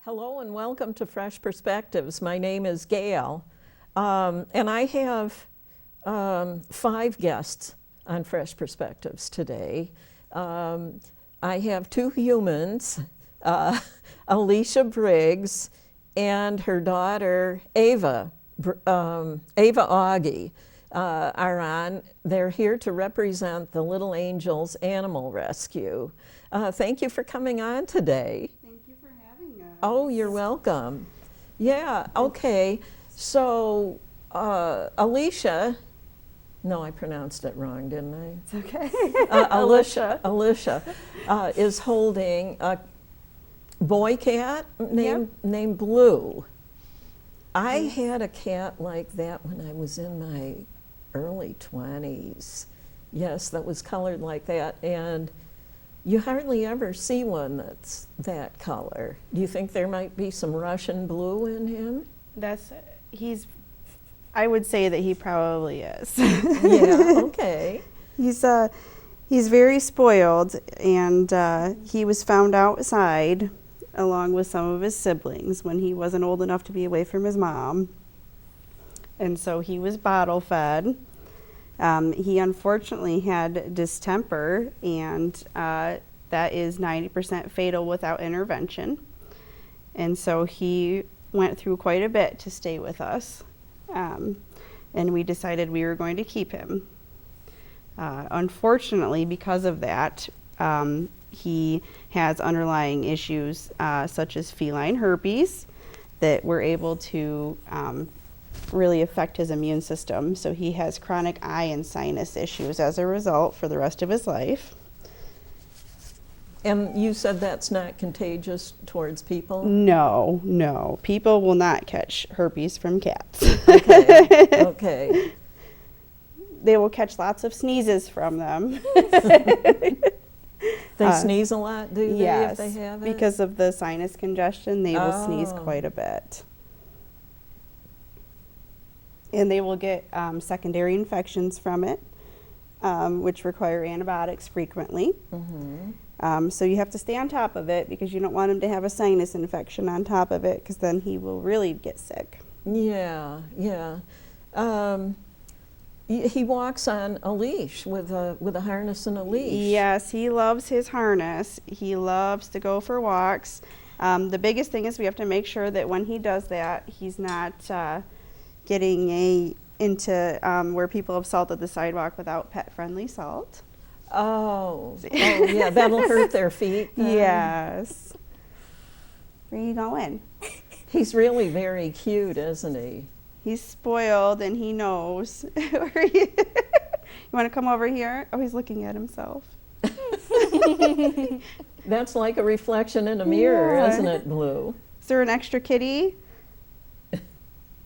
Hello and welcome to Fresh Perspectives. My name is Gail, and I have 5 guests on Fresh Perspectives today. I have 2 humans, Alisha Briggs and her daughter Ava Auge are on. They're here to represent the Little Angels Animal Rescue. Thank you for coming on today. Oh, you're welcome. Yeah, okay. So, Alisha, no, I pronounced it wrong, didn't I? It's okay. Alisha is holding a boy cat named Blue. I had a cat like that when I was in my early 20s. Yes, that was colored like that, and you hardly ever see one that's that color. Do you think there might be some Russian blue in him? I would say that he probably is. Yeah, okay. He's very spoiled, and he was found outside along with some of his siblings when he wasn't old enough to be away from his mom. And so he was bottle fed. He unfortunately had distemper, and that is 90% fatal without intervention. And so he went through quite a bit to stay with us, and we decided we were going to keep him. Unfortunately, because of that, he has underlying issues such as feline herpes that were able to really affect his immune system. So he has chronic eye and sinus issues as a result for the rest of his life. And you said that's not contagious towards people? No. People will not catch herpes from cats. Okay. They will catch lots of sneezes from them. They sneeze a lot, do they, yes, if they have it? Because of the sinus congestion, they will sneeze quite a bit. And they will get secondary infections from it, which require antibiotics frequently. Mm-hmm. So you have to stay on top of it because you don't want him to have a sinus infection on top of it, because then he will really get sick. Yeah. He walks on a leash with a harness and a leash. Yes, he loves his harness. He loves to go for walks. The biggest thing is we have to make sure that when he does that, he's not getting into where people have salted the sidewalk without pet-friendly salt. Oh, yeah, that'll hurt their feet. Yes. Where are you going? He's really very cute, isn't he? He's spoiled and he knows. You want to come over here? Oh, he's looking at himself. That's like a reflection in a mirror, isn't it, Blue? Is there an extra kitty?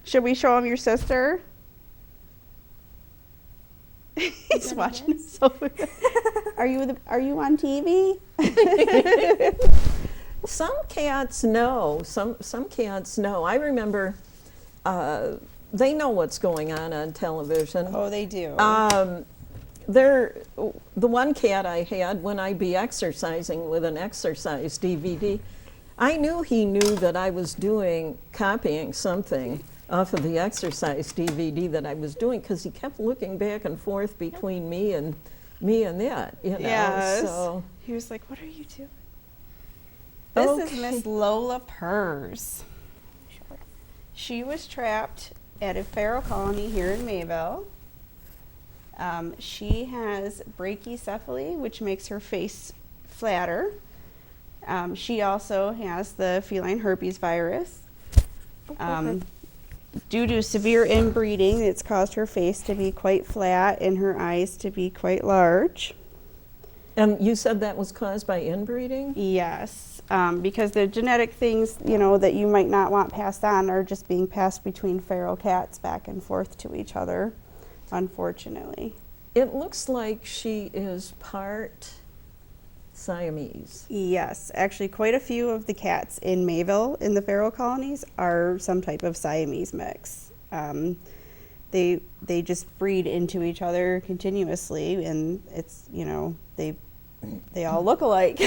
Should we show him your sister? He's watching himself. Are you on TV? Some cats know. Some cats know. I remember they know what's going on television. Oh, they do. The one cat I had, when I'd be exercising with an exercise DVD, I knew he knew that I was copying something off of the exercise DVD that I was doing, because he kept looking back and forth between me and that, you know. Yes. So he was like, "What are you doing?" This is Miss Lola Purrs. She was trapped at a feral colony here in Mayville. She has brachycephaly, which makes her face flatter. She also has the feline herpes virus. Due to severe inbreeding, it's caused her face to be quite flat and her eyes to be quite large. And you said that was caused by inbreeding? Yes, because the genetic things, that you might not want passed on are just being passed between feral cats back and forth to each other, unfortunately. It looks like she is part Siamese. Yes, actually quite a few of the cats in Mayville in the feral colonies are some type of Siamese mix. They just breed into each other continuously, and it's, they all look alike.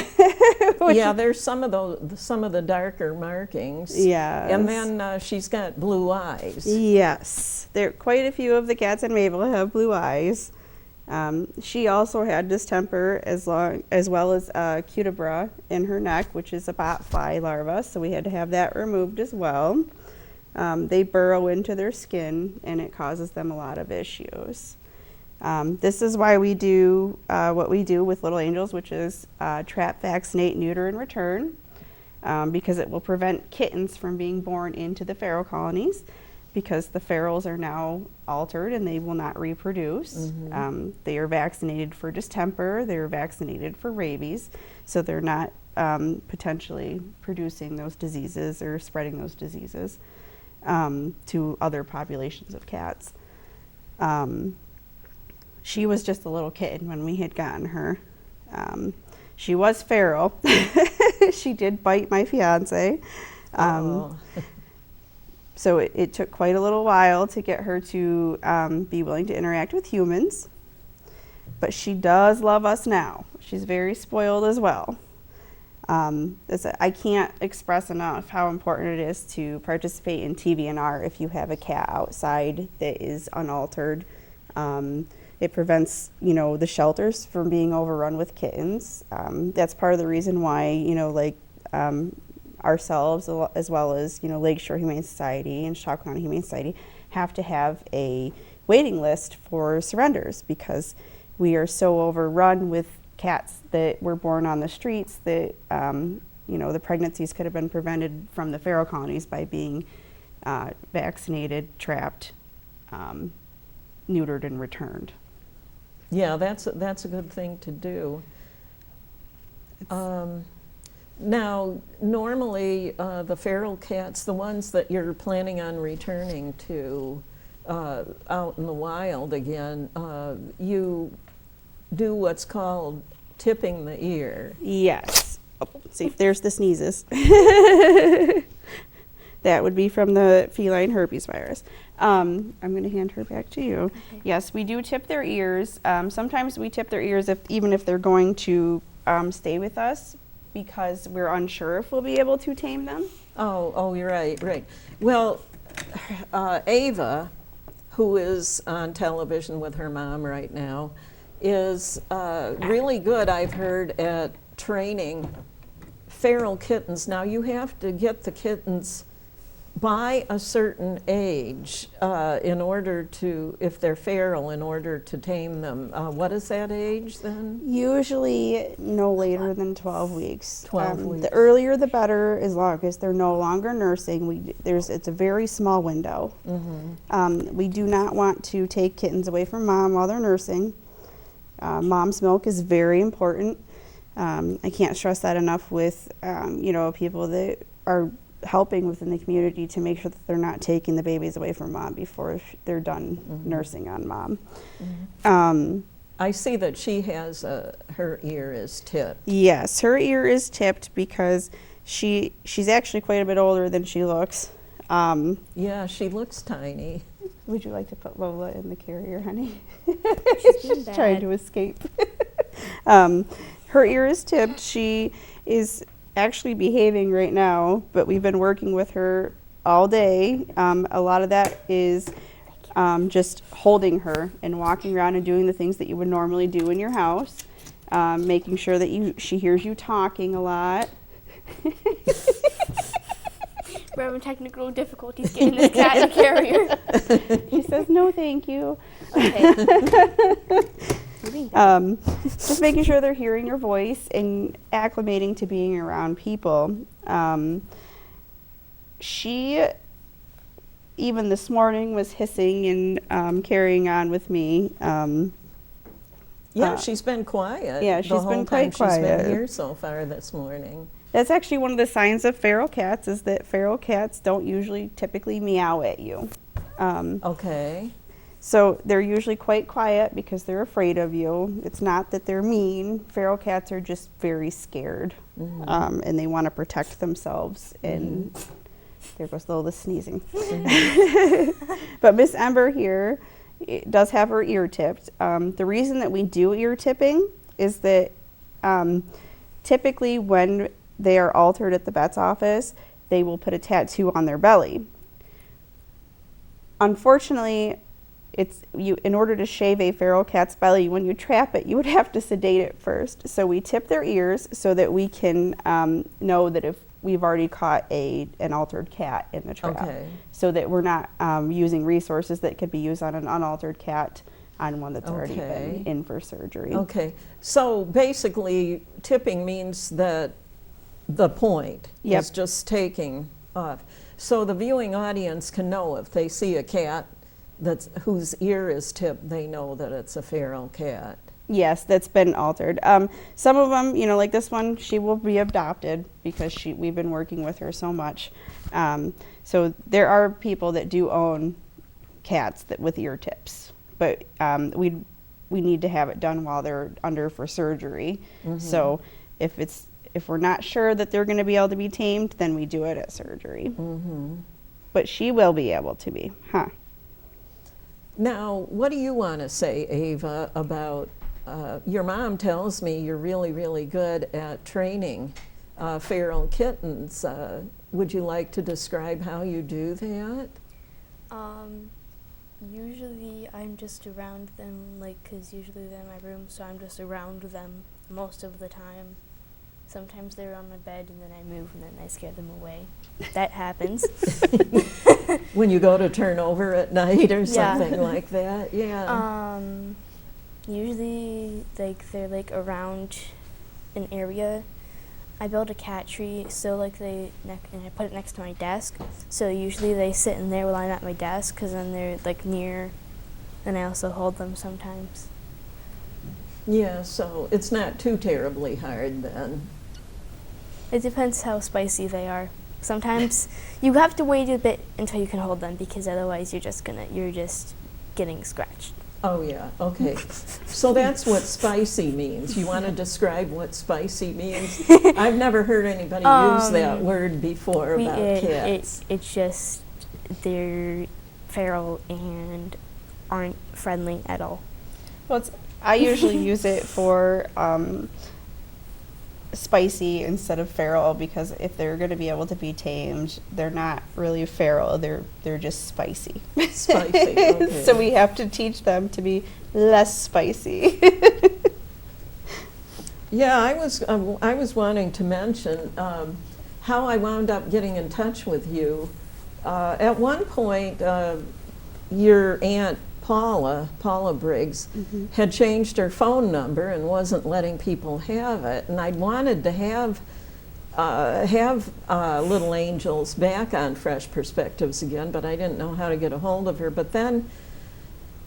Yeah, there's some of the darker markings. Yes. And then she's got blue eyes. Yes, there quite a few of the cats in Mabel have blue eyes. She also had distemper as well as cutibra in her neck, which is a botfly larva, so we had to have that removed as well. They burrow into their skin, and it causes them a lot of issues. This is why we do what we do with little angels, which is trap, vaccinate, neuter, and return, because it will prevent kittens from being born into the feral colonies, because the ferals are now altered and they will not reproduce. They are vaccinated for distemper, they are vaccinated for rabies, so they're not potentially producing those diseases or spreading those diseases to other populations of cats. She was just a little kitten when we had gotten her. She was feral. She did bite my fiance. So it took quite a little while to get her to be willing to interact with humans. But she does love us now. She's very spoiled as well. I can't express enough how important it is to participate in TVNR if you have a cat outside that is unaltered. It prevents, the shelters from being overrun with kittens. That's part of the reason why, ourselves, as well as, Lakeshore Humane Society and Chautauqua County Humane Society have to have a waiting list for surrenders, because we are so overrun with cats that were born on the streets that, the pregnancies could have been prevented from the feral colonies by being vaccinated, trapped, neutered, and returned. Yeah, that's a good thing to do. Now, normally the feral cats, the ones that you're planning on returning to out in the wild again, you do what's called tipping the ear. Yes. Oh, see, there's the sneezes. That would be from the feline herpes virus. I'm going to hand her back to you. Okay. Yes, we do tip their ears. Sometimes we tip their ears even if they're going to stay with us, because we're unsure if we'll be able to tame them. Oh, you're right. Well, Ava, who is on television with her mom right now, is really good, I've heard, at training feral kittens. Now, you have to get the kittens by a certain age in order to, if they're feral, in order to tame them. What is that age then? Usually no later than 12 weeks. 12 weeks. The earlier the better, as long as they're no longer nursing. It's a very small window. We do not want to take kittens away from mom while they're nursing. Mom's milk is very important. I can't stress that enough with people that are helping within the community to make sure that they're not taking the babies away from mom before they're done nursing on mom. I see that she has her ear is tipped. Yes, her ear is tipped because she's actually quite a bit older than she looks. Yeah, she looks tiny. Would you like to put Lola in the carrier, honey? She's trying to escape. Her ear is tipped. She is actually behaving right now, but we've been working with her all day. A lot of that is just holding her and walking around and doing the things that you would normally do in your house, making sure that she hears you talking a lot. We're having technical difficulties getting this cat in the carrier. She says, no, thank you. Okay. Just making sure they're hearing your voice and acclimating to being around people. She, even this morning, was hissing and carrying on with me. Yeah, she's been quiet. Yeah, she's been quite quiet. She's been here so far this morning. That's actually one of the signs of feral cats, is that feral cats don't typically meow at you. Okay. So they're usually quite quiet because they're afraid of you. It's not that they're mean. Feral cats are just very scared, and they want to protect themselves. And there goes Lola sneezing. But Miss Ember here does have her ear tipped. The reason that we do ear tipping is that typically when they are altered at the vet's office, they will put a tattoo on their belly. Unfortunately, in order to shave a feral cat's belly, when you trap it, you would have to sedate it first. So we tip their ears so that we can know that if we've already caught an altered cat in the trap, Okay. so that we're not using resources that could be used on an unaltered cat on one that's already Okay. been in for surgery. Okay, so basically tipping means that the point Yep. is just taking off. So the viewing audience can know if they see a cat whose ear is tipped, they know that it's a feral cat. Yes, that's been altered. Some of them, like this one, she will be adopted because we've been working with her so much. So there are people that do own cats with ear tips, but we need to have it done while they're under for surgery. Mm-hmm. So if we're not sure that they're going to be able to be tamed, then we do it at surgery. Mm-hmm. But she will be able to be, huh? Now, what do you want to say, Ava, about your mom tells me you're really, really good at training feral kittens. Would you like to describe how you do that? Usually I'm just around them, because usually they're in my room, so I'm just around them most of the time. Sometimes they're on my bed, and then I move, and then I scare them away. That happens. When you go to turn over at night or Yeah. something like that? Yeah. Usually, they're around an area. I built a cat tree, so and I put it next to my desk. So usually they sit in there while I'm at my desk, because then they're near, and I also hold them sometimes. Yeah, so it's not too terribly hard then. It depends how spicy they are. Sometimes you have to wait a bit until you can hold them, because otherwise you're just getting scratched. Oh, yeah, okay. So that's what spicy means. You want to describe what spicy means? I've never heard anybody use that word before about cats. It's just they're feral and aren't friendly at all. Well, I usually use it for spicy instead of feral, because if they're going to be able to be tamed, they're not really feral. They're just spicy. Spicy, okay. So we have to teach them to be less spicy. Yeah, I was wanting to mention how I wound up getting in touch with you. At one point, your aunt Paula Briggs, had changed her phone number and wasn't letting people have it. And I'd wanted to have Little Angels back on Fresh Perspectives again, but I didn't know how to get a hold of her. But then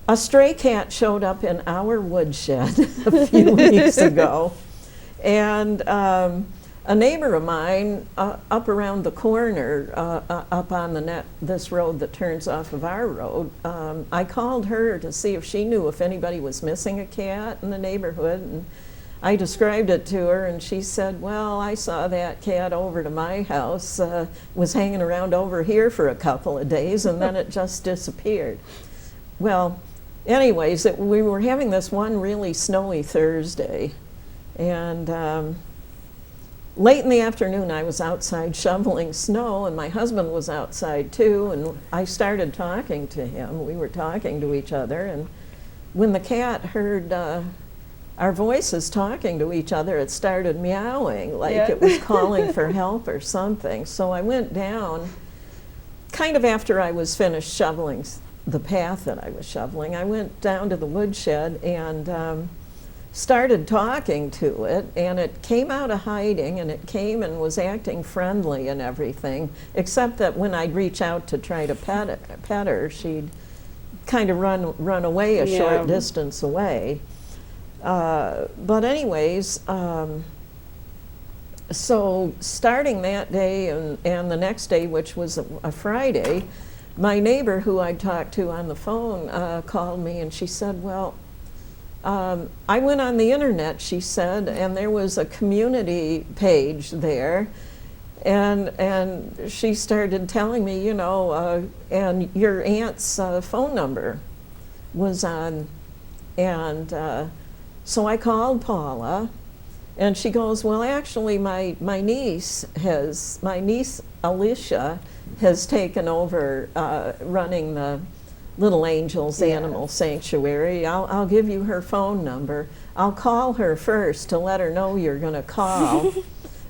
a stray cat showed up in our woodshed a few weeks ago. And a neighbor of mine up around the corner, up on this road that turns off of our road, I called her to see if she knew if anybody was missing a cat in the neighborhood. And I described it to her, and she said, well, I saw that cat over to my house, was hanging around over here for a couple of days, and then it just disappeared. Well, anyways, we were having this one really snowy Thursday, and late in the afternoon, I was outside shoveling snow, and my husband was outside too, and I started talking to him. We were talking to each other, and when the cat heard our voices talking to each other, it started meowing like it was calling for help or something. So I went down, kind of after I was finished shoveling the path that I was shoveling, I went down to the woodshed and started talking to it, and it came out of hiding, and it came and was acting friendly and everything, except that when I'd reach out to try to pet her, she'd kind of run away a short distance away. But anyways, so starting that day and the next day, which was a Friday, my neighbor who I talked to on the phone called me, and she said, well, I went on the internet, she said, and there was a community page there, and she started telling me, and your aunt's phone number was on, and so I called Paula, And she goes, well, actually, my niece Alisha has taken over running the Little Angels Animal Sanctuary. I'll give you her phone number. I'll call her first to let her know you're going to call,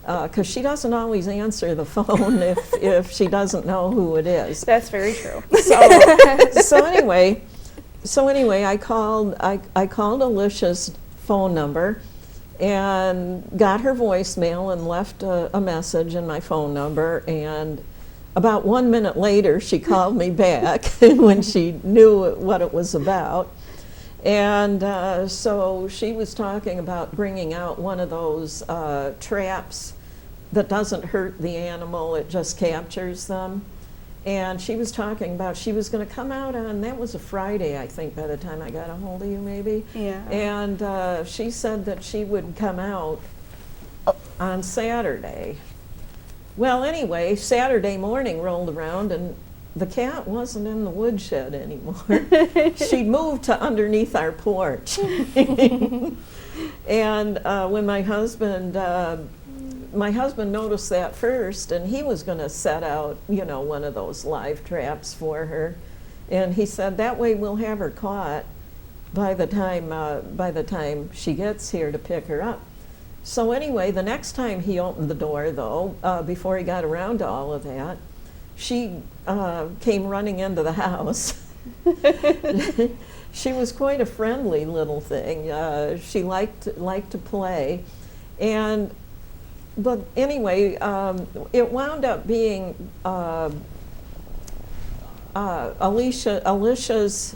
because she doesn't always answer the phone if she doesn't know who it is. That's very true. So anyway, I called Alicia's phone number and got her voicemail and left a message in my phone number, and about 1 minute later she called me back when she knew what it was about. And so she was talking about bringing out one of those traps that doesn't hurt the animal, it just captures them. And she was talking about she was going to come out on, that was a Friday, I think, by the time I got a hold of you, maybe. Yeah. And she said that she would come out on Saturday. Well, anyway, Saturday morning rolled around and the cat wasn't in the woodshed anymore. She'd moved to underneath our porch. And when my husband noticed that first, and he was going to set out, one of those live traps for her. And he said, that way we'll have her caught by the time she gets here to pick her up. So anyway, the next time he opened the door, though, before he got around to all of that, she came running into the house. She was quite a friendly little thing. She liked to play. But anyway, it wound up being Alicia's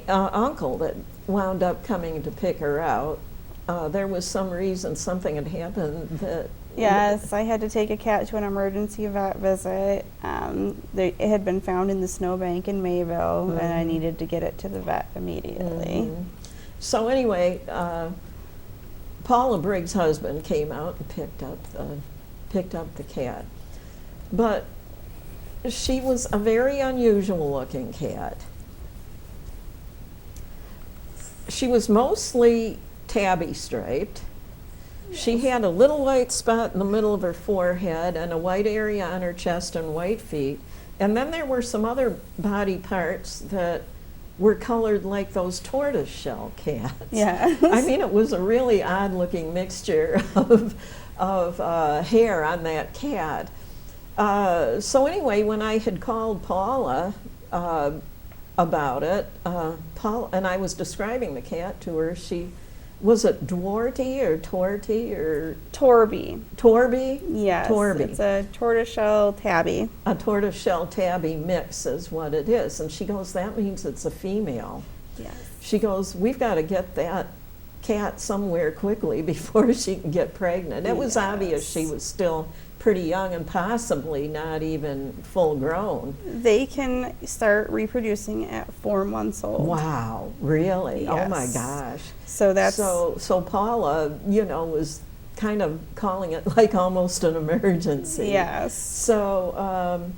uncle that wound up coming to pick her out. There was some reason, something had happened that... Yes, I had to take a cat to an emergency vet visit. It had been found in the snowbank in Mayville, and I needed to get it to the vet immediately. So anyway, Paula Briggs' husband came out and picked up the cat. But she was a very unusual looking cat. She was mostly tabby striped. She had a little white spot in the middle of her forehead and a white area on her chest and white feet. And then there were some other body parts that were colored like those tortoiseshell cats. Yeah. I mean, it was a really odd looking mixture of hair on that cat. So anyway, when I had called Paula about it, Paula, and I was describing the cat to her, was it Dwarty or Torty or? Torby. Torby? Yes. Torby. It's a tortoiseshell tabby. A tortoiseshell tabby mix is what it is. And she goes, that means it's a female. Yes. She goes, we've got to get that cat somewhere quickly before she can get pregnant. It was obvious she was still pretty young and possibly not even full grown. They can start reproducing at 4 months old. Wow, really? Yes. Oh my gosh. So that's so Paula, was kind of calling it like almost an emergency. yes. So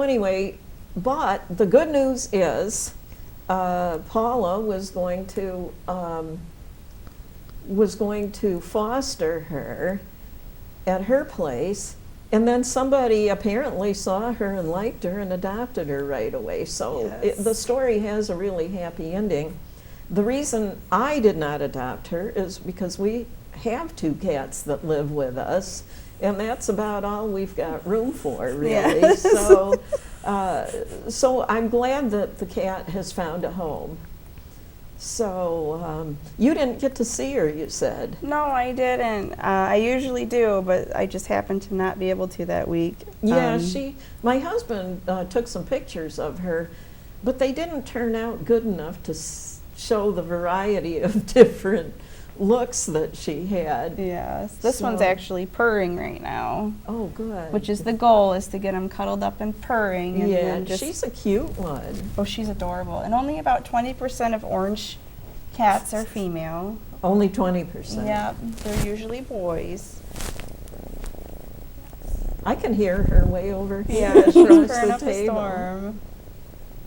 anyway, but the good news is Paula was going to foster her at her place, and then somebody apparently saw her and liked her and adopted her right away. So Yes. the story has a really happy ending. The reason I did not adopt her is because we have 2 cats that live with us, and that's about all we've got room for, really. Yes. So I'm glad that the cat has found a home. So you didn't get to see her, you said. No, I didn't. I usually do, but I just happened to not be able to that week. Yeah, my husband took some pictures of her, but they didn't turn out good enough to show the variety of different looks that she had. Yes. This one's So- actually purring right now, Oh, good. which is the goal, is to get them cuddled up and purring. And yeah, then just, she's a cute one. oh, she's adorable. And only about 20% of orange cats are female. Only 20%. Yeah, they're usually boys. I can hear her way over here Yeah, she's across purring the up a table. storm.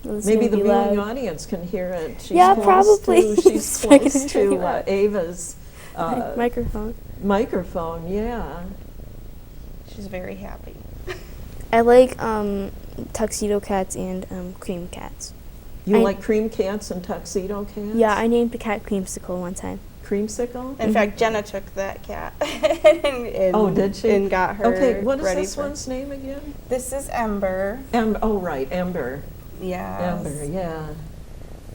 It's Maybe gonna the be viewing loud. audience can hear it. She's Yeah, close probably. she's It's not gonna close be really to loud. Ava's Microphone. Microphone, yeah. She's very happy. I like tuxedo cats and cream cats. You I- like cream cats and tuxedo cats? Yeah, I named the cat Creamsicle one time. Creamsicle? In fact, Jenna took that cat. and, Oh, did she? And got her Okay, what is ready this for. one's name again? This is Ember. Oh, right, Ember. Yeah. Ember, yeah.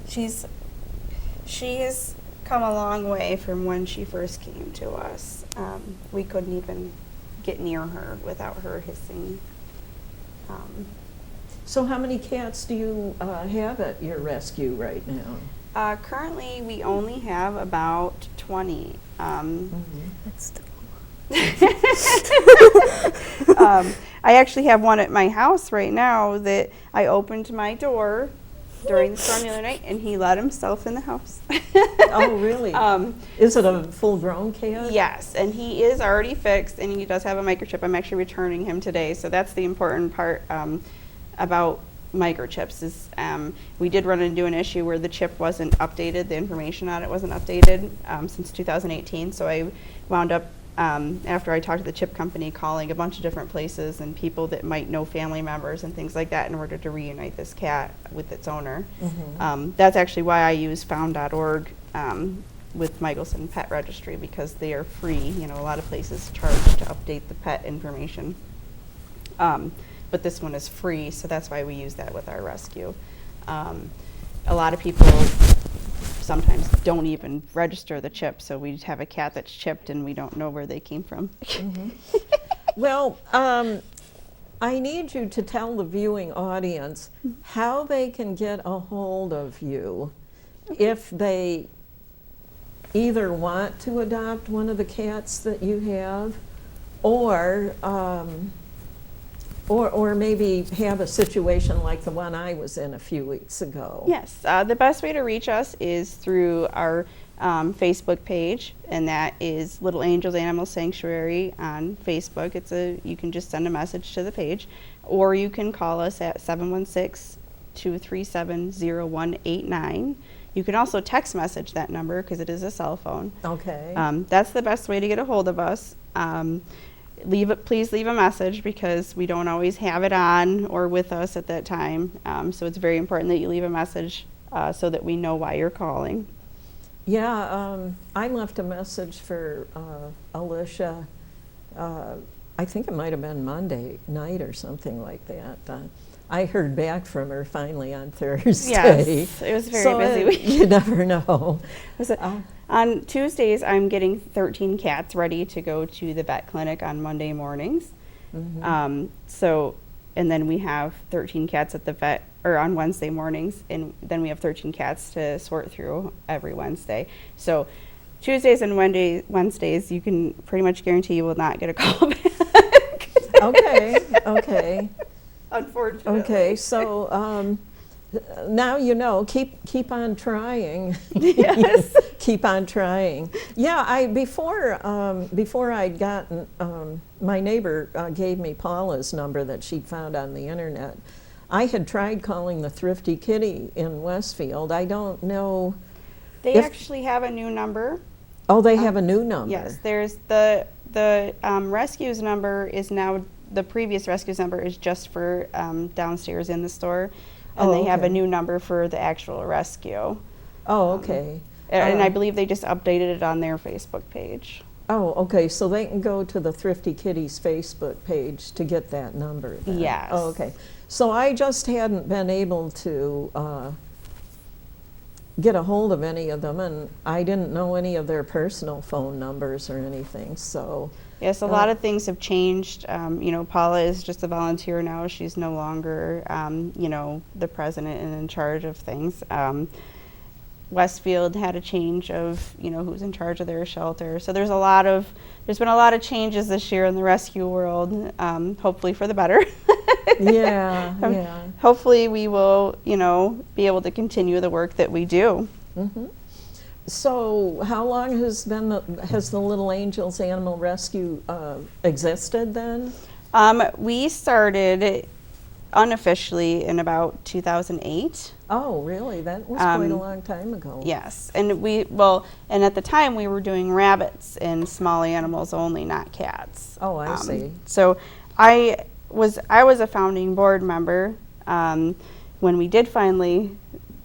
She has come a long way from when she first came to us. We couldn't even get near her without her hissing. So how many cats do you have at your rescue right now? Currently, we only have about 20. That's I actually have one at my house right now that I opened my door during the storm the other night, and he let himself in the house. Oh, really? Is it a full-grown cat? Yes, and he is already fixed, and he does have a microchip. I'm actually returning him today, so that's the important part about microchips is we did run into an issue where the chip wasn't updated, the information on it wasn't updated since 2018, so I wound up, after I talked to the chip company, calling a bunch of different places and people that might know family members and things like that in order to reunite this cat with its owner. That's actually why I use found.org with Michelson Pet Registry, because they are free. You know, a lot of places charge to update the pet information. But this one is free, so that's why we use that with our rescue. A lot of people sometimes don't even register the chip, so we have a cat that's chipped and we don't know where they came from. Well, I need you to tell the viewing audience how they can get a hold of you if they either want to adopt one of the cats that you have, or maybe have a situation like the one I was in a few weeks ago. Yes, the best way to reach us is through our Facebook page, and that is Little Angels Animal Sanctuary on Facebook. You can just send a message to the page, or you can call us at 716-237-0189. You can also text message that number because it is a cell phone. Okay. That's the best way to get a hold of us. Please leave a message because we don't always have it on or with us at that time. So it's very important that you leave a message so that we know why you're calling. Yeah, I left a message for Alisha. I think it might have been Monday night or something like that. I heard back from her finally on Thursday. Yes, it was a very busy week. You never know. On Tuesdays, I'm getting 13 cats ready to go to the vet clinic on Monday mornings. And then we have 13 cats at the vet, or on Wednesday mornings, and then we have 13 cats to sort through every Wednesday. So Tuesdays and Wednesdays, you can pretty much guarantee you will not get a call back. Okay. Unfortunately. Okay, so now you know, keep on trying. Yes. Keep on trying. Yeah, before I'd gotten, my neighbor gave me Paula's number that she'd found on the internet. I had tried calling the Thrifty Kitty in Westfield. I don't know. They actually have a new number. Oh, they have a new number. Yes, there's the rescues number is now, the previous rescues number is just for downstairs in the store, and they have a new number for the actual rescue. Oh, okay. And I believe they just updated it on their Facebook page. Oh, okay, so they can go to the Thrifty Kitties Facebook page to get that number then. Yes. Oh, okay. So I just hadn't been able to get a hold of any of them, and I didn't know any of their personal phone numbers or anything, so. Yes, a lot of things have changed. You know, Paula is just a volunteer now. She's no longer, you know, the president and in charge of things. Westfield had a change of, you know, who's in charge of their shelter. So there's been a lot of changes this year in the rescue world, hopefully for the better. Yeah. Hopefully we will, you know, be able to continue the work that we do. Mm-hmm. So how long has the Little Angels Animal Rescue existed then? We started unofficially in about 2008. Oh, really? That was quite a long time ago. Yes, and and at the time we were doing rabbits and small animals only, not cats. Oh, I see. So I was a founding board member when we did finally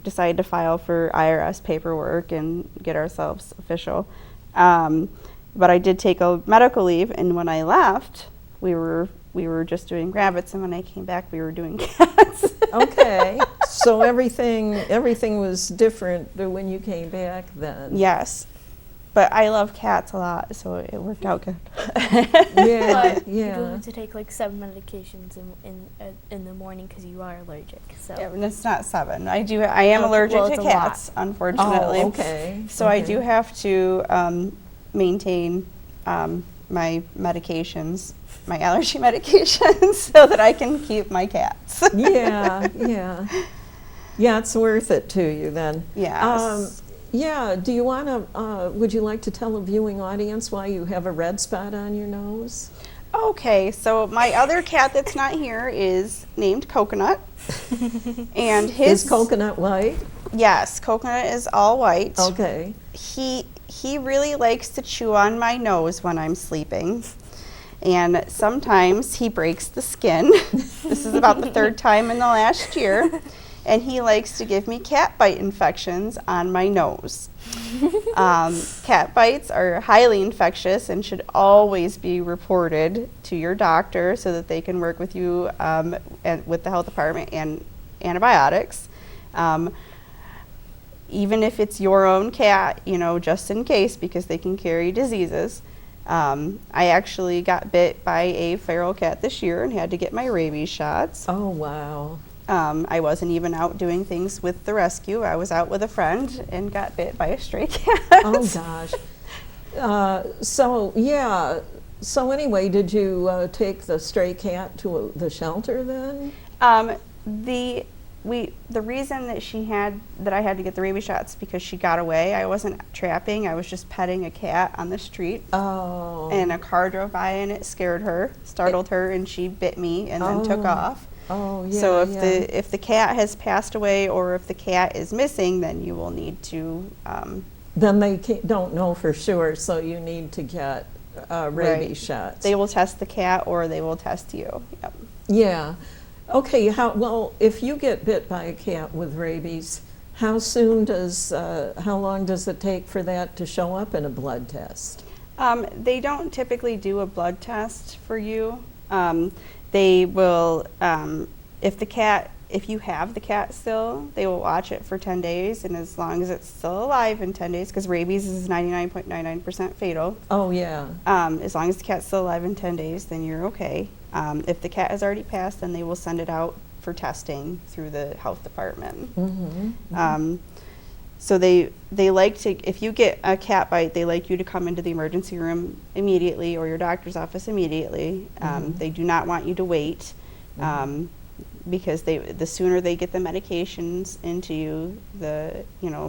decide to file for IRS paperwork and get ourselves official. But I did take a medical leave, and when I left, we were just doing rabbits, and when I came back, we were doing cats. Okay, so everything was different when you came back then. Yes, but I love cats a lot, so it worked out good. Yeah, But you do yeah. have to take like 7 medications in the morning because you are allergic. So Yeah, and it's not 7. I am allergic well, to it's a lot. cats, unfortunately. Oh, okay. So I okay. do have to maintain my medications, my allergy medications, so that I can keep my cats. Yeah, yeah. Yeah, it's worth it to you then. Yes. Yeah, do you want to, would you like to tell a viewing audience why you have a red spot on your nose? Okay, so my other cat that's not here is named Coconut. And his Is coconut white? Yes, Coconut is all white. Okay. He really likes to chew on my nose when I'm sleeping. And sometimes he breaks the skin. This is about the 3rd time in the last year. And he likes to give me cat bite infections on my nose. Cat bites are highly infectious and should always be reported to your doctor so that they can work with you and with the health department and antibiotics. Even if it's your own cat, just in case, because they can carry diseases. I actually got bit by a feral cat this year and had to get my rabies shots. Oh, wow. I wasn't even out doing things with the rescue. I was out with a friend and got bit by a stray cat. Oh, gosh. So anyway, did you take the stray cat to the shelter then? The reason that I had to get the rabies shots because she got away. I wasn't trapping. I was just petting a cat on the street. Oh. And a car drove by and it scared her, startled her, and she bit me and then took off. Oh, yeah. So yeah. if the cat has passed away or if the cat is missing, then you will need to. Then they don't know for sure, so you need to get rabies shots. They will test the cat or they will test you. Yep. Yeah. Okay. Well, if you get bit by a cat with rabies, how long does it take for that to show up in a blood test? They don't typically do a blood test for you. They will, if you have the cat still, they will watch it for 10 days, and as long as it's still alive in 10 days, because rabies is 99.99% fatal. Oh, yeah. As long as the cat's still alive in 10 days, then you're okay. If the cat has already passed, then they will send it out for testing through the health department. Mm-hmm. So they like to, if you get a cat bite, they like you to come into the emergency room immediately or your doctor's office immediately. They do not want you to wait because the sooner they get the medications into you, the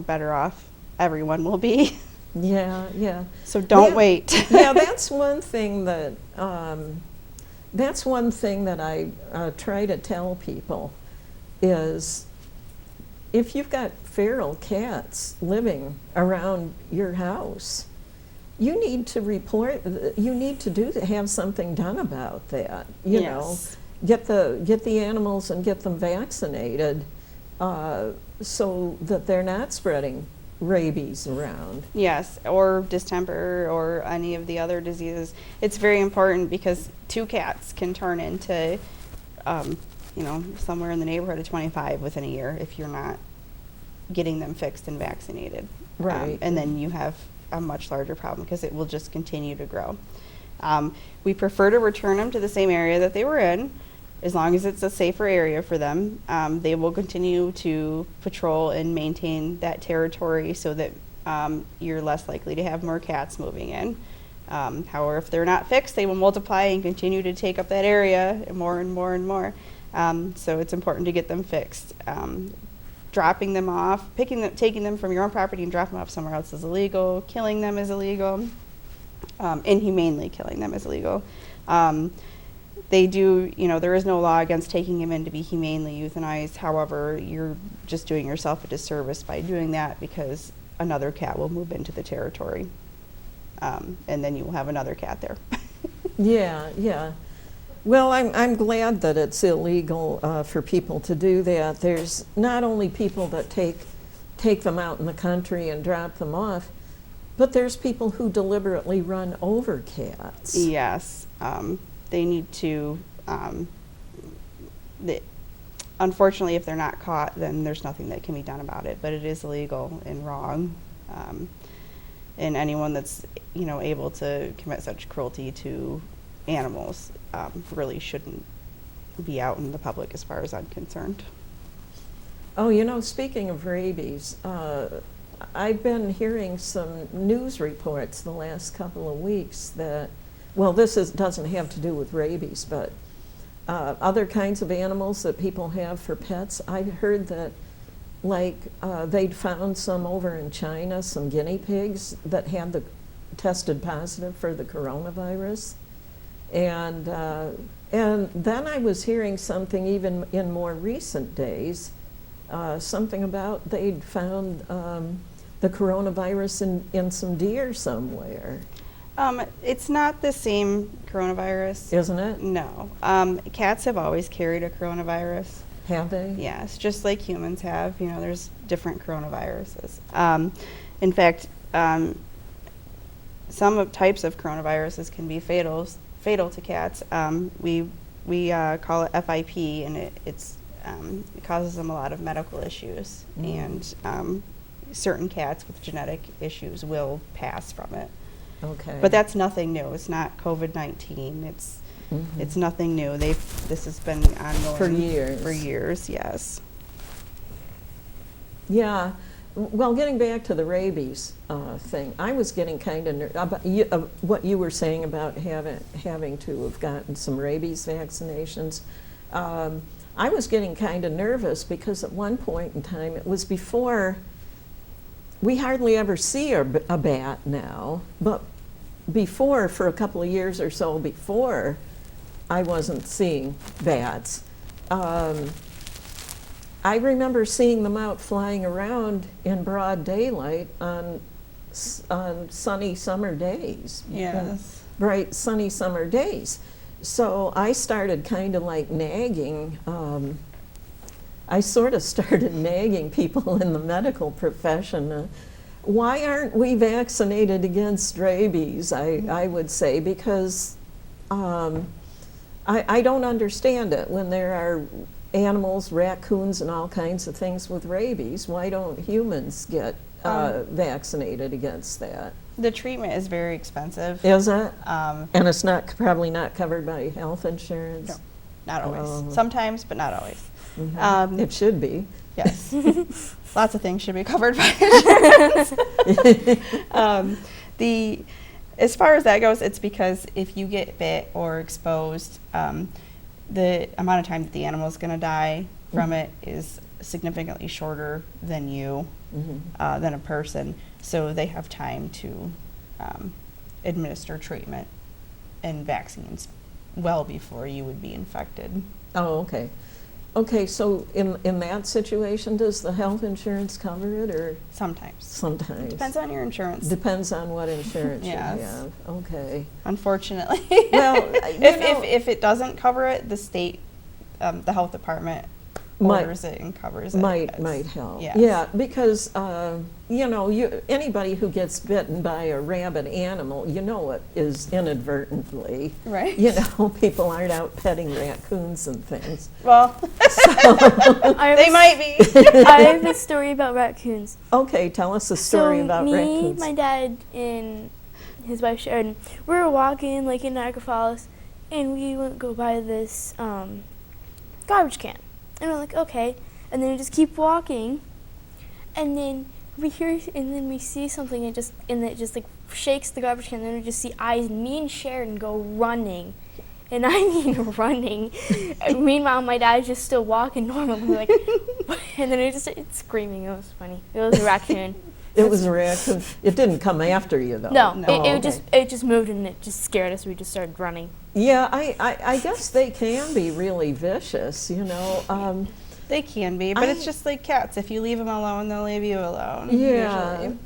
better off everyone will be. Yeah, yeah. So don't wait. Yeah, that's one thing that I try to tell people is if you've got feral cats living around your house, you need to have something done about that. You know, get the animals and get them vaccinated so that they're not spreading rabies around. Yes, or distemper or any of the other diseases. It's very important because 2 cats can turn into somewhere in the neighborhood of 25 within a year if you're not getting them fixed and vaccinated. Right. And then you have a much larger problem because it will just continue to grow. We prefer to return them to the same area that they were in, as long as it's a safer area for them. They will continue to patrol and maintain that territory so that you're less likely to have more cats moving in. However, if they're not fixed, they will multiply and continue to take up that area more and more and more. So it's important to get them fixed. Dropping them off, taking them from your own property and dropping them off somewhere else is illegal. Killing them is illegal. Inhumanely killing them is illegal. they do, there is no law against taking him in to be humanely euthanized. However, you're just doing yourself a disservice by doing that, because another cat will move into the territory. And then you will have another cat there. Yeah. Well, I'm glad that it's illegal for people to do that. There's not only people that take them out in the country and drop them off, but there's people who deliberately run over cats. Yes. They need to, unfortunately, if they're not caught, then there's nothing that can be done about it. But it is illegal and wrong. And anyone that's, able to commit such cruelty to animals really shouldn't be out in the public, as far as I'm concerned. Oh, speaking of rabies, I've been hearing some news reports the last couple of weeks that, well, doesn't have to do with rabies, but other kinds of animals that people have for pets. I heard that, they'd found some over in China, some guinea pigs that had tested positive for the coronavirus. And then I was hearing something even in more recent days, something about they'd found the coronavirus in some deer somewhere. It's not the same coronavirus. Isn't it? No. Cats have always carried a coronavirus. Have they? Yes, just like humans have. There's different coronaviruses. In fact, some types of coronaviruses can be fatal to cats. We call it FIP, and it causes them a lot of medical issues. And certain cats with genetic issues will pass from it. Okay. But that's nothing new. It's not COVID-19. It's nothing new. This has been ongoing for years. For years, yes. Yeah. Well, getting back to the rabies thing, I was getting kind of about what you were saying about having to have gotten some rabies vaccinations. I was getting kind of nervous because at one point in time, it was before, we hardly ever see a bat now, but before, for a couple of years or so before, I wasn't seeing bats. I remember seeing them out flying around in broad daylight on sunny summer days. Yes. Bright, sunny summer days. So I started kind of nagging. I sort of started nagging people in the medical profession. Why aren't we vaccinated against rabies? I would say, because I don't understand it. When there are animals, raccoons, and all kinds of things with rabies, why don't humans get vaccinated against that? The treatment is very expensive. Is it? And it's probably not covered by health insurance? No, not always. Oh. Sometimes, but not always. Mm-hmm. It should be. Yes. Lots of things should be covered by insurance. As far as that goes, it's because if you get bit or exposed, the amount of time that the animal is going to die from it is significantly shorter than than a person. So they have time to administer treatment and vaccines well before you would be infected. Oh, okay. Okay, so in that situation, does the health insurance cover it, or? Sometimes. Sometimes. Depends on your insurance. Depends on what insurance Yes. you have. Okay. Unfortunately. Well, if it doesn't cover it, the state, the health department orders it and covers it. Might help. Yes. Yeah, because anybody who gets bitten by a rabid animal, it is inadvertently. Right. People aren't out petting raccoons and things. Well, they might be. I have a story about raccoons. Okay, tell us a story about raccoons. My dad, and his wife Sharon, we were walking in Niagara Falls, and we went go by this garbage can. And we're like, okay. And then we just keep walking. And then we see something, and it just shakes the garbage can. And then we just see eyes. Me and Sharon go running. And I mean running. Meanwhile, my dad's just still walking normally. And then it just started screaming. It was funny. It was a raccoon. It was a raccoon. It didn't come after you, though. No, No. it just moved and it just scared us. We just started running. Yeah, I guess they can be really vicious, you know. They can be, but it's just like cats. If you leave them alone, they'll leave you alone. Yeah. Usually.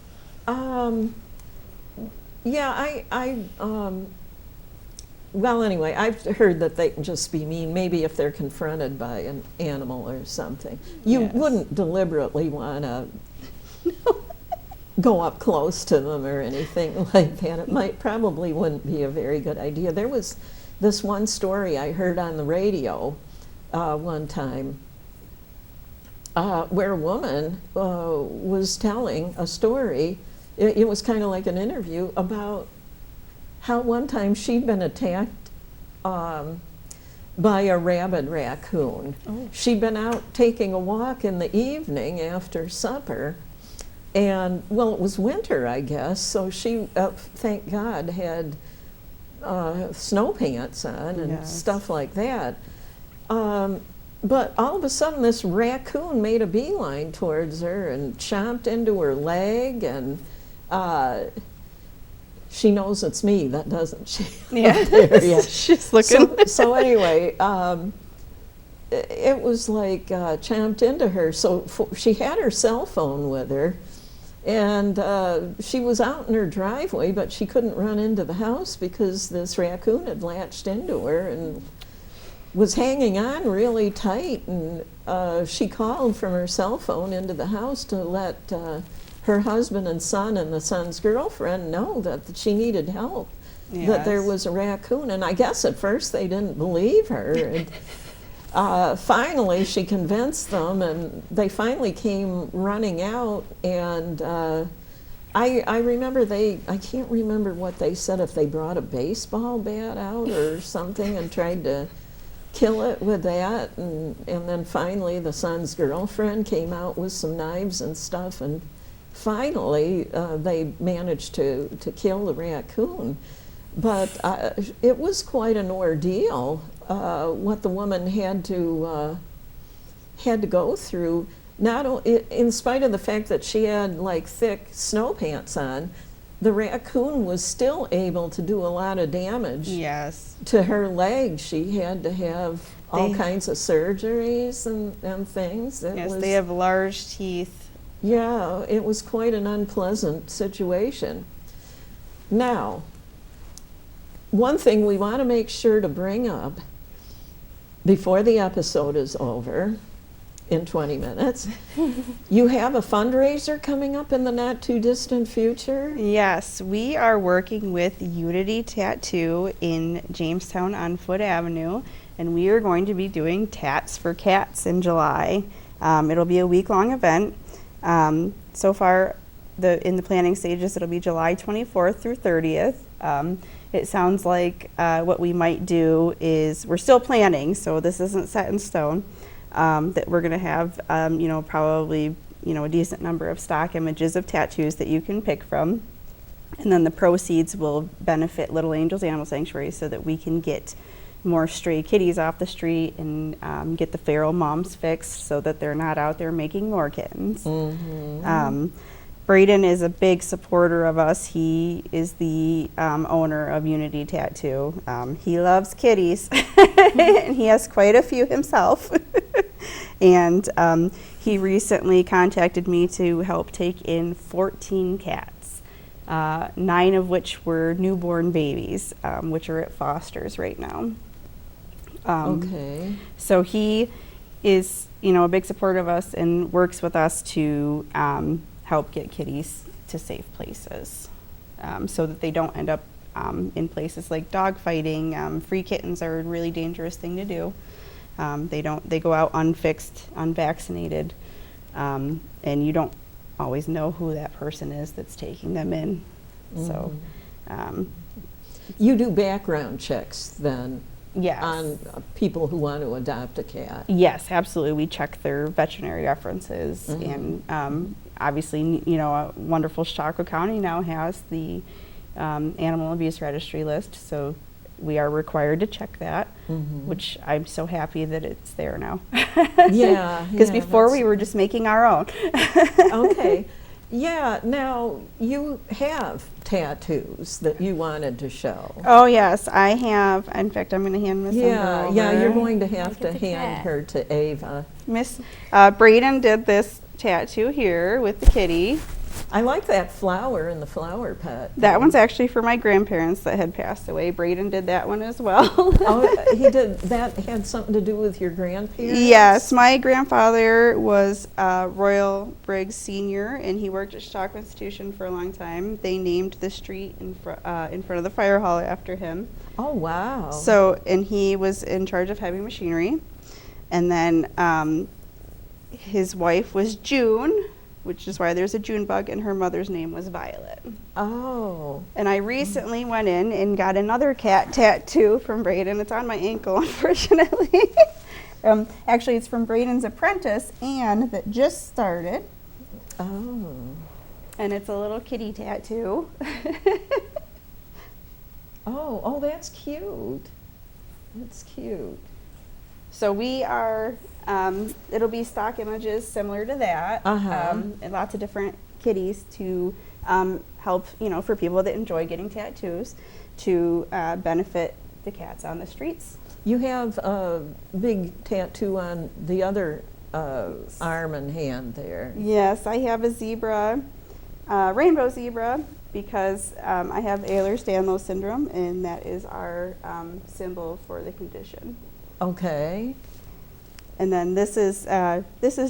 Well, anyway, I've heard that they can just be mean, maybe if they're confronted by an animal or something. You Yes. wouldn't deliberately want to go up close to them or anything like that. It probably wouldn't be a very good idea. There was this one story I heard on the radio one time where a woman was telling a story. It was kind of like an interview about how one time she'd been attacked by a rabid raccoon. Oh. She'd been out taking a walk in the evening after supper, and, well, it was winter, I guess, so she, thank God, had snow pants on and Yes. stuff like that. But all of a sudden, this raccoon made a beeline towards her and chomped into her leg, and she knows it's me, that doesn't she? Yeah. Yeah. She's looking. So anyway, it was like chomped into her. So she had her cell phone with her, and she was out in her driveway, but she couldn't run into the house because this raccoon had latched into her and was hanging on really tight. And she called from her cell phone into the house to let her husband and son and the son's girlfriend know that she needed help, that there Yes. was a raccoon. And I guess at first they didn't believe her. And finally she convinced them, and they finally came running out. And I remember I can't remember what they said, if they brought a baseball bat out or something and tried to kill it with that. And then finally the son's girlfriend came out with some knives and stuff, and finally they managed to kill the raccoon. But it was quite an ordeal what the woman had to go through. In spite of the fact that she had like thick snow pants on, the raccoon was still able to do a lot of damage Yes. to her leg. She had to have all They- kinds of surgeries and things. Yes, they have large teeth. Yeah, it was quite an unpleasant situation. Now, one thing we want to make sure to bring up before the episode is over, in 20 minutes, you have a fundraiser coming up in the not too distant future? Yes, we are working with Unity Tattoo in Jamestown on Foot Avenue, and we are going to be doing Tats for Cats in July. It'll be a week-long event. So far, in the planning stages, it'll be July 24th through 30th. It sounds like what we might do is, we're still planning, so this isn't set in stone, that we're going to have, probably, a decent number of stock images of tattoos that you can pick from. And then the proceeds will benefit Little Angels Animal Sanctuary so that we can get more stray kitties off the street and get the feral moms fixed so that they're not out there making more kittens. Mm-hmm. Braden is a big supporter of us. He is the owner of Unity Tattoo. He loves kitties, and he has quite a few himself. And he recently contacted me to help take in 14 cats, 9 of which were newborn babies, which are at Foster's right now. Okay. So he is, a big supporter of us and works with us to help get kitties to safe places, so that they don't end up in places like dog fighting. Free kittens are a really dangerous thing to do. They go out unfixed, unvaccinated, and you don't always know who that person is that's taking them in. So, You do background checks then yes. on people who want to adopt a cat? Yes, absolutely. We check their veterinary references, and obviously, a wonderful Chautauqua County now has the animal abuse registry list, so we are required to check that, which I'm so happy that it's there now. Yeah. Because before we were just making our own. Okay. Yeah, now you have tattoos that you wanted to show. Oh yes, I have. In fact, I'm going to hand Miss Yeah, Umbra yeah, over. you're going to have Look to at the hand cat. her to Ava. Miss Braden did this tattoo here with the kitty. I like that flower in the flower pot. That one's actually for my grandparents that had passed away. Braden did that one as well. Oh, he did, that had something to do with your grandparents? Yes, my grandfather was Royal Briggs Senior, and he worked at Chautauqua Institution for a long time. They named the street in front of the fire hall after him. Oh, wow. So, and he was in charge of heavy machinery. And then his wife was June, which is why there's a June bug, and her mother's name was Violet. Oh. And I recently went in and got another cat tattoo from Braden. It's on my ankle, unfortunately. Actually, it's from Braden's apprentice, Anne, that just started. Oh. And it's a little kitty tattoo. Oh, that's cute. That's cute. So we are, it'll be stock images similar to that. Uh-huh. And lots of different kitties to help, for people that enjoy getting tattoos to benefit the cats on the streets. You have a big tattoo on the other arm and hand there. Yes, I have a zebra, rainbow zebra, because I have Ehlers-Danlos syndrome, and that is our symbol for the condition. Okay. And then this is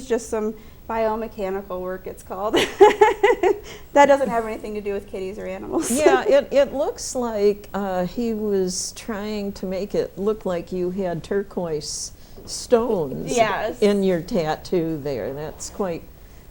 just some biomechanical work, it's called. That doesn't have anything to do with kitties or animals. Yeah, it looks like he was trying to make it look like you had turquoise stones Yes. in your tattoo there. That's quite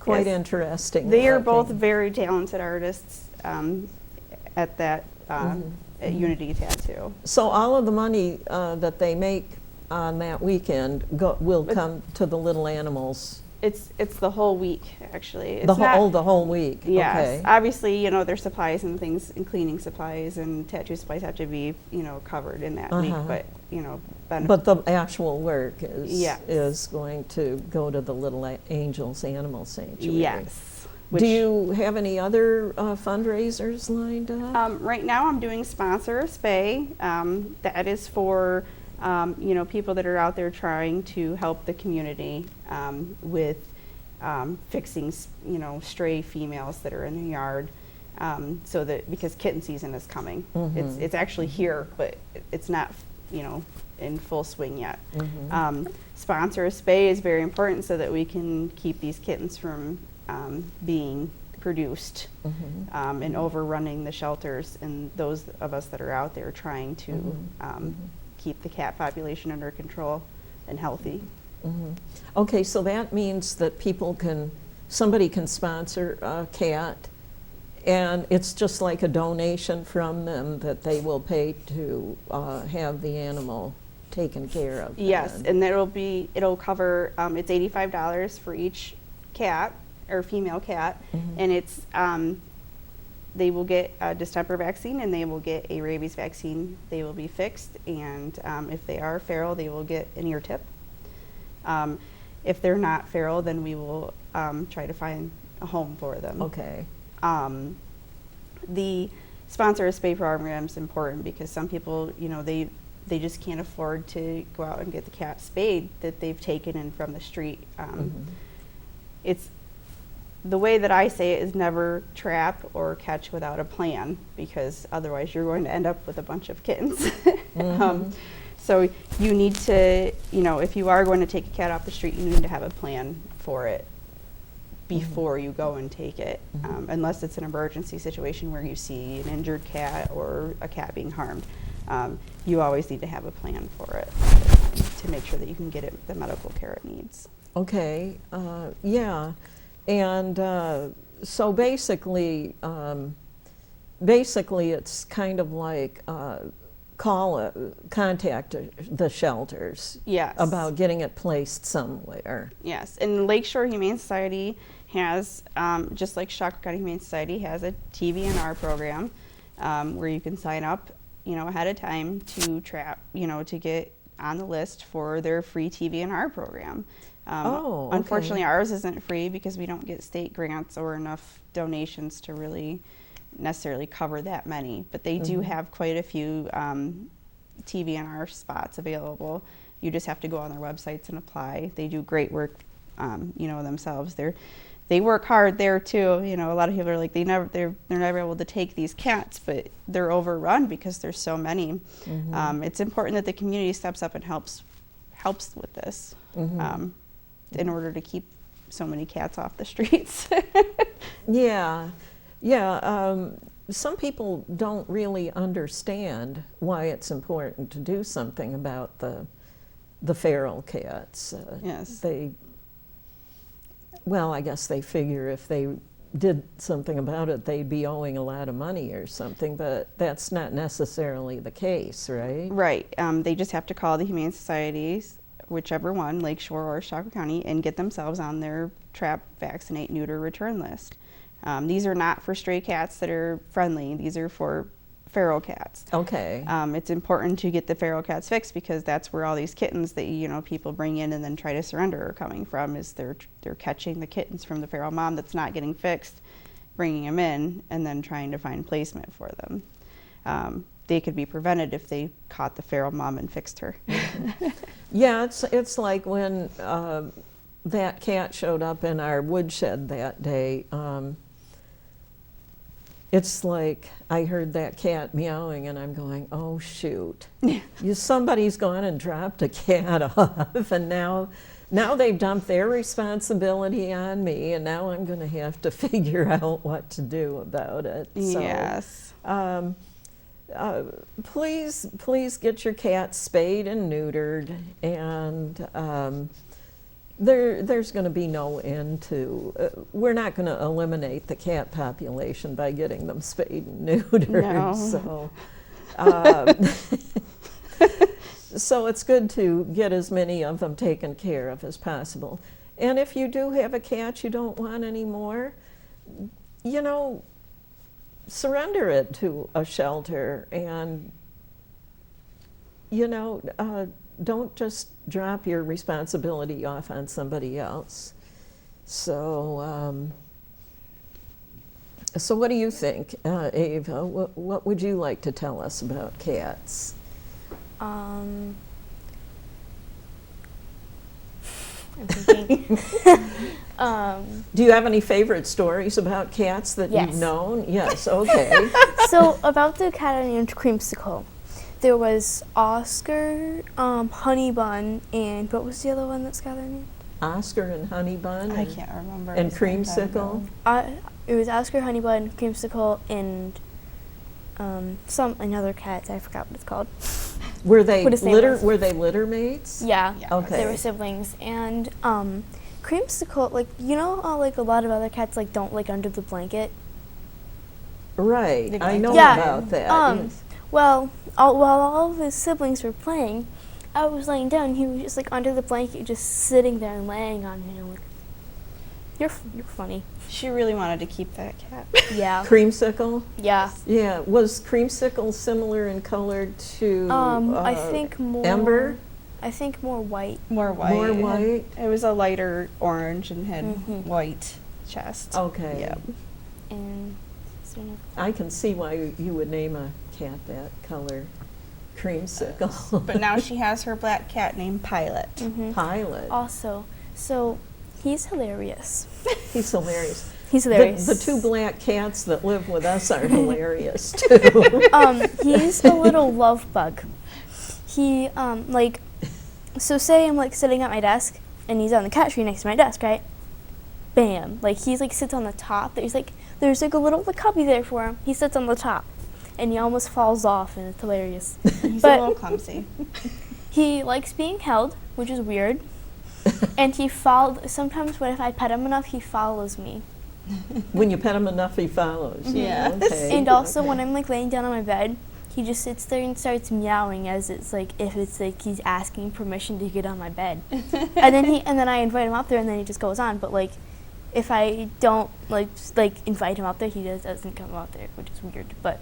Yes. interesting. They are looking. both very talented artists at that at Unity Tattoo. So all of the money that they make on that weekend will come to the little animals. It's the whole week, actually. It's The not- whole week. Yes, Okay. obviously, their supplies and things, and cleaning supplies and tattoo supplies have to be, covered in that week. Uh-huh. But But the actual work is Yes. is going to go to the Little Angels Animal Sanctuary. yes. Do you have any other fundraisers lined up? Right now, I'm doing Sponsor a Spay. That is for people that are out there trying to help the community with fixing stray females that are in the yard. So that because kitten season is coming, Mhm. it's actually here, but it's not in full swing yet. Sponsor a Spay is very important so that we can keep these kittens from being produced and overrunning the shelters, and those of us that are out there trying to keep the cat population under control and healthy. Okay, so that means that somebody can sponsor a cat, and it's just like a donation from them that they will pay to have the animal taken care of. Yes, then. and it'll cover, it's $85 for each cat or female cat, and it's they will get a distemper vaccine and they will get a rabies vaccine. They will be fixed, and if they are feral, they will get an ear tip. If they're not feral, then we will try to find a home for them. Okay. The Sponsor a Spay program is important because some people, they just can't afford to go out and get the cat spayed that they've taken in from the street. It's the way that I say it is never trap or catch without a plan, because otherwise you're going to end up with a bunch of kittens. So you need to, if you are going to take a cat off the street, you need to have a plan for it before you go and take it, unless it's an emergency situation where you see an injured cat or a cat being harmed. You always need to have a plan for it to make sure that you can get it the medical care it needs. Okay, yeah, and so basically it's kind of like contact the shelters. Yes. About getting it placed somewhere. Yes, and Lakeshore Humane Society has, just like Chautauqua County Humane Society, has a TVNR program where you can sign up, ahead of time to to get on the list for their free TVNR program. Oh, okay. Unfortunately, ours isn't free because we don't get state grants or enough donations to really necessarily cover that many. But they do have quite a few TVNR spots available. You just have to go on their websites and apply. They do great work, themselves. They work hard there too. A lot of people are like they're never able to take these cats, but they're overrun because there's so many. It's important that the community steps up and helps with this in order to keep so many cats off the streets. Yeah. Some people don't really understand why it's important to do something about the feral cats. Yes. I guess they figure if they did something about it, they'd be owing a lot of money or something, but that's not necessarily the case, right? Right. They just have to call the Humane Societies, whichever one, Lakeshore or Chautauqua County, and get themselves on their trap, vaccinate, neuter, return list. These are not for stray cats that are friendly. These are for feral cats. Okay. It's important to get the feral cats fixed because that's where all these kittens that people bring in and then try to surrender are coming from. Is they're catching the kittens from the feral mom that's not getting fixed, bringing them in, and then trying to find placement for them. They could be prevented if they caught the feral mom and fixed her. Yeah, it's like when that cat showed up in our woodshed that day. It's like I heard that cat meowing and I'm going, oh shoot. Somebody's gone and dropped a cat off, and now they've dumped their responsibility on me, and now I'm going to have to figure out what to do about it. So, Yes. Please get your cat spayed and neutered, and there's going to be no end to. We're not going to eliminate the cat population by getting them spayed and neutered. No. So it's good to get as many of them taken care of as possible. And if you do have a cat you don't want anymore, surrender it to a shelter, and don't just drop your responsibility off on somebody else. So what do you think, Ava? What would you like to tell us about cats? I'm thinking. Do you have any favorite stories about cats that Yes. you've known? Yes, okay. So about the cat I named Creamsicle, there was Oscar, Honey Bun, and what was the other one that's got their name? Oscar and Honey Bun? I can't remember. And It's a long time Creamsicle? ago. It was Oscar, Honey Bun, Creamsicle, and another cat. I forgot what it's called. Were they What his name litter? was. Were they litter mates? Yeah. Yeah. Okay. They were siblings, and Creamsicle, how a lot of other cats don't under the blanket. Right. The I know blanket. about that. Yes. Well, while all of his siblings were playing, I was laying down. He was just under the blanket, just sitting there and laying on me. I'm like, you're funny. She really wanted to keep that cat. Yeah. Creamsicle? Yeah. Yeah. Was Creamsicle similar in color to I think more. Ember? I think more white. More white. More white? It was a lighter orange and had Mhm. white chest. Okay. Yeah. And sort of I can see why you would name a cat that color. Creamsicle. But now she has her black cat named Pilot. Mhm. Pilot. Also, so he's hilarious. He's hilarious. He's hilarious. The two black cats that live with us are hilarious too. He's a little love bug. He so say I'm sitting at my desk and he's on the cat tree next to my desk, right? Bam! He sits on the top. There's a little cubby there for him. He sits on the top, and he almost falls off, and it's hilarious. He's But- a little clumsy. He likes being held, which is weird. And sometimes if I pet him enough, he follows me. When you pet him enough, he follows. Yes. Okay. And also okay. when I'm laying down on my bed, he just sits there and starts meowing as if it's he's asking permission to get on my bed. and then I invite him up there, and then he just goes on. But if I don't invite him up there, he doesn't come out there, which is weird. But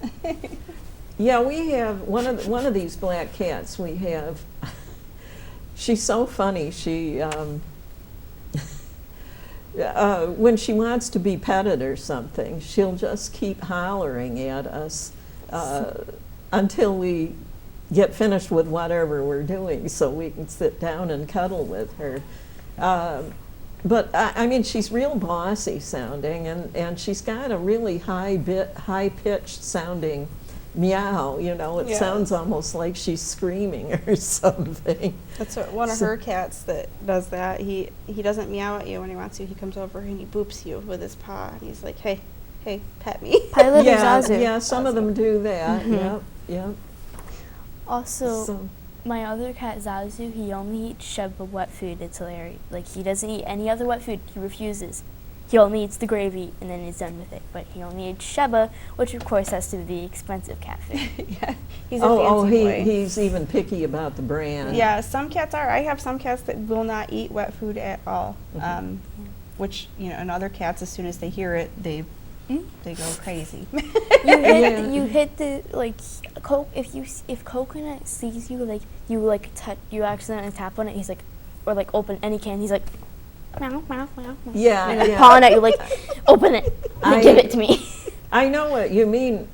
Yeah, we have one of these black cats. We have. She's so funny. She when she wants to be petted or something, she'll just keep hollering at us until we get finished with whatever we're doing so we can sit down and cuddle with her. But I mean, she's real bossy sounding, and she's got a really high-pitched sounding meow. You know, it Yeah. sounds almost like she's screaming or something. That's what one of So- her cats that does that. He doesn't meow at you when he wants to. He comes over and he boops you with his paw. And he's like, hey, pet me. Pilot Yeah, is Zazu. yeah, some of them do that. Mhm. Yep, yep. Also, So- my other cat Zazu, he only eats Sheba wet food. It's hilarious. Like, he doesn't eat any other wet food. He refuses. He only eats the gravy and then he's done with it. But he only eats Sheba, which of course has to be the expensive cat food. Yeah, he's a fancy boy. He's even picky about the brand. Yeah, some cats are. I have some cats that will not eat wet food at all. Mhm. Which, you know, and other cats, as soon as they hear it, they Mm. go crazy. Yeah. You hit the like if Coconut sees you like you accidentally tap on it, he's like, or like open any can, he's like meow meow meow, meow. Yeah, and like yeah. pawing at you like open it and give it to me. I know what you mean.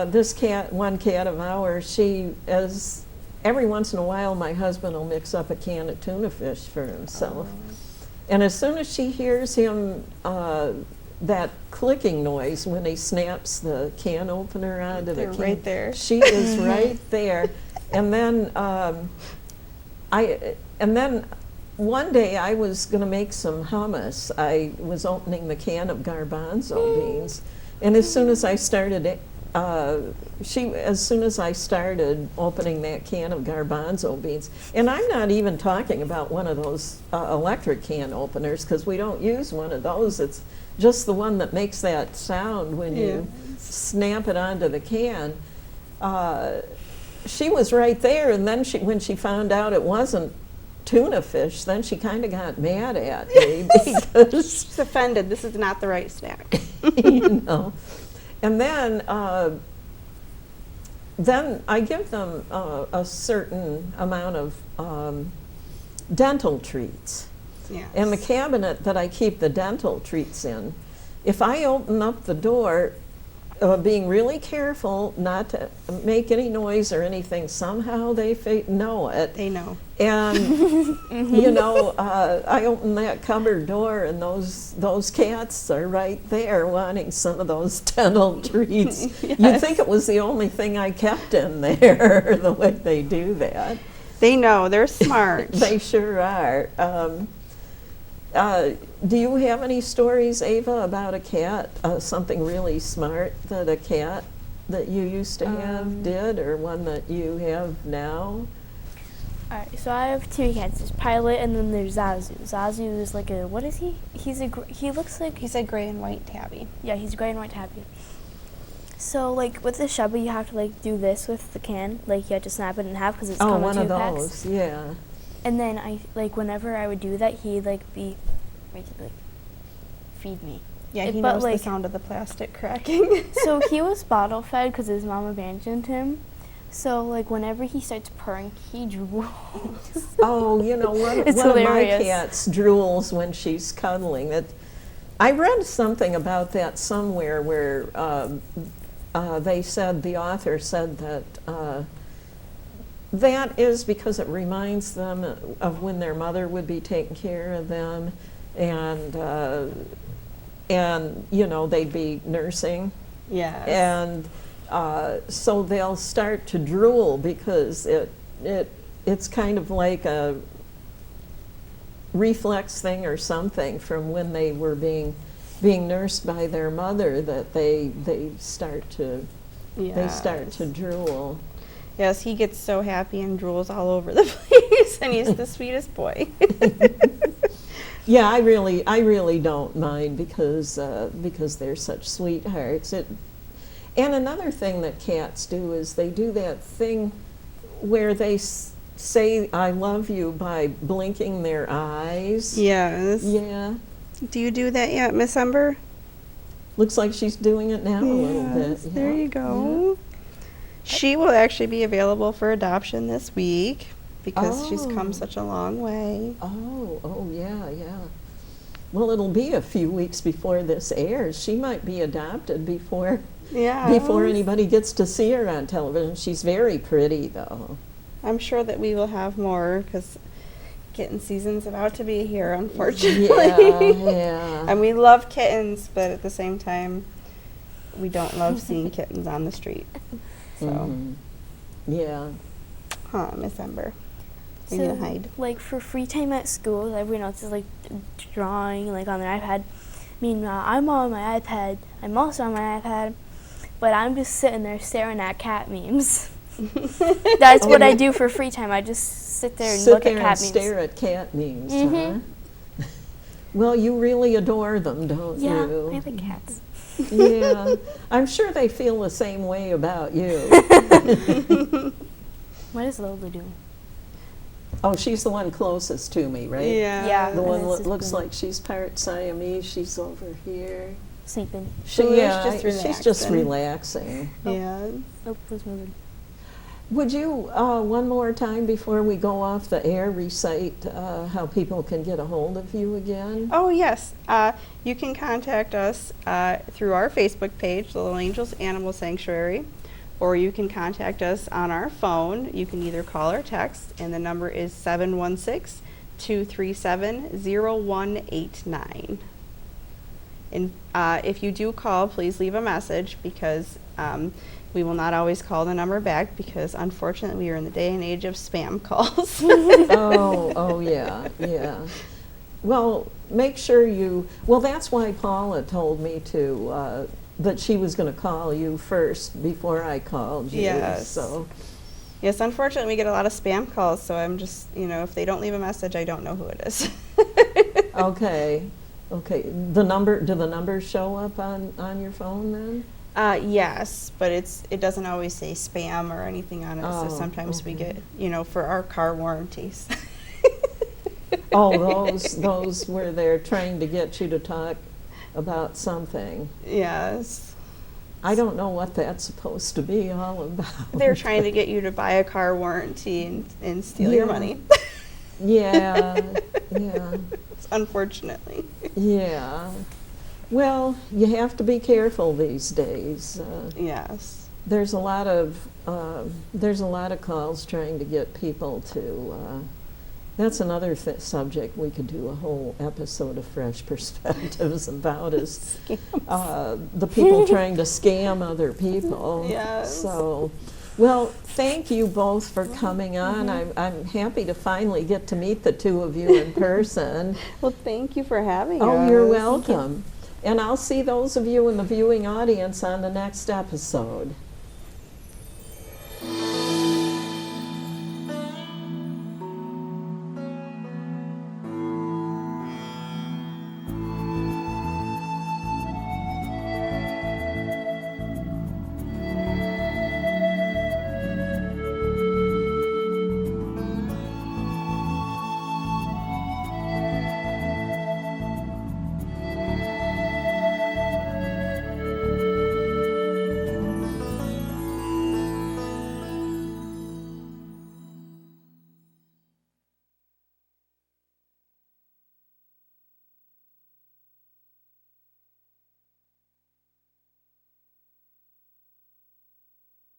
This one cat of ours, every once in a while my husband will mix up a can of tuna fish for himself. And as soon as she hears him, that clicking noise when he snaps the can opener onto the They're can, right there. she is right there. And then one day I was going to make some hummus. I was opening the can of garbanzo beans, and as soon as I started opening that can of garbanzo beans, and I'm not even talking about one of those electric can openers, because we don't use one of those. It's just the one that makes that sound when you snap it onto the can. She was right there, and then when she found out it wasn't tuna fish, then she kind of got mad at me because She's offended. This is not the right snack. you know. And then I give them a certain amount of dental treats. Yes. And the cabinet that I keep the dental treats in, if I open up the door, being really careful not to make any noise or anything, somehow they know it. They know. And you know, I open that cupboard door, and those cats are right there wanting some of those dental treats. You'd think it was the only thing I kept in there, the way they do that. They know. They're smart. They sure are. Do you have any stories, Ava, about a cat, something really smart that a cat that you used to have did, or one that you have now? Alright, so I have two cats. There's Pilot and then there's Zazu. Zazu is like he looks like, He's a gray and white tabby. yeah, he's gray and white tabby. So like with the Sheba, you have to like do this with the can, like you have to snap it in half because it's Oh, come in one 2 of packs. those, yeah. And then whenever I would do that, he'd like feed me. Yeah, he But, knows like- the sound of the plastic cracking. So he was bottle fed because his mom abandoned him. So like whenever he starts purring, he drools. Oh, you know, It's one of my hilarious. cats drools when she's cuddling. I read something about that somewhere where the author said that that is because it reminds them of when their mother would be taking care of them, and you know, they'd be nursing. Yes. And so they'll start to drool because it's kind of like a reflex thing or something from when they were being nursed by their mother, that they start to drool. Yes, he gets so happy and drools all over the place, and he's the sweetest boy. Yeah, I really don't mind because they're such sweethearts. And another thing that cats do is they do that thing where they say "I love you" by blinking their eyes. Yes. Yeah. Do you do that yet, Miss Ember? Looks like she's doing it now a little bit. Yes, there yeah. you go. She will actually be available for adoption this week. because she's Oh. come such a long way. Oh, yeah, yeah. Well, it'll be a few weeks before this airs. She might be adopted before Yeah. anybody gets to see her on television. She's very pretty, though. I'm sure that we will have more because kitten season's about to be here, unfortunately. Yeah. And we love kittens, but at the same time, we don't love seeing kittens on the street. So, Mhm. Yeah. Miss Ember. So, You're gonna hide. like for free time at school, everyone else is like drawing like on their iPad. Meanwhile, I'm on my iPad. I'm also on my iPad, but I'm just sitting there staring at cat memes. That's what I do for free time. I just sit there and Sit look there at cat and memes. stare at cat memes, Mhm. huh? Well, you really adore them, don't Yeah, you? I like cats. Yeah. I'm sure they feel the same way about you. What is Lola doing? Oh, she's the one closest to me, right? Yeah. The And one this that is looks Blue. like she's part Siamese. She's over here. Sleeping. Blue's Yeah, just she's just relaxing. relaxing. Yeah. Oh, Blue's moving. Would you, one more time before we go off the air, recite how people can get a hold of you again? Oh, yes. You can contact us through our Facebook page, the Little Angels Animal Sanctuary, or you can contact us on our phone. You can either call or text, and the number is 716-237-0189. And if you do call, please leave a message because we will not always call the number back because unfortunately we are in the day and age of spam calls. Oh, yeah, yeah. Well, make sure you, well, that's why Paula told me to, that she was going to call you first before I called you. Yes. So, Yes, unfortunately we get a lot of spam calls, so I'm just, if they don't leave a message, I don't know who it is. okay. Okay. Do the numbers show up on your phone then? Yes, but it doesn't always say spam or anything on it, Oh, so sometimes we okay. get, for our car warranties. Oh, those where they're trying to get you to talk about something. Yes. I don't know what that's supposed to be all about. They're trying to get you to buy a car warranty and steal your Yeah. money. Yeah, yeah, Unfortunately. yeah. Well, you have to be careful these days. Yes. There's a lot of calls trying to get people to. That's another subject we could do a whole episode of Fresh Perspectives about is the people trying to scam other people. Yes. So, well, thank you both for coming on. I'm happy to finally get to meet the two of you in person. Well, thank you for having us. Oh, you're welcome. And I'll see those of you in the viewing audience on the next episode.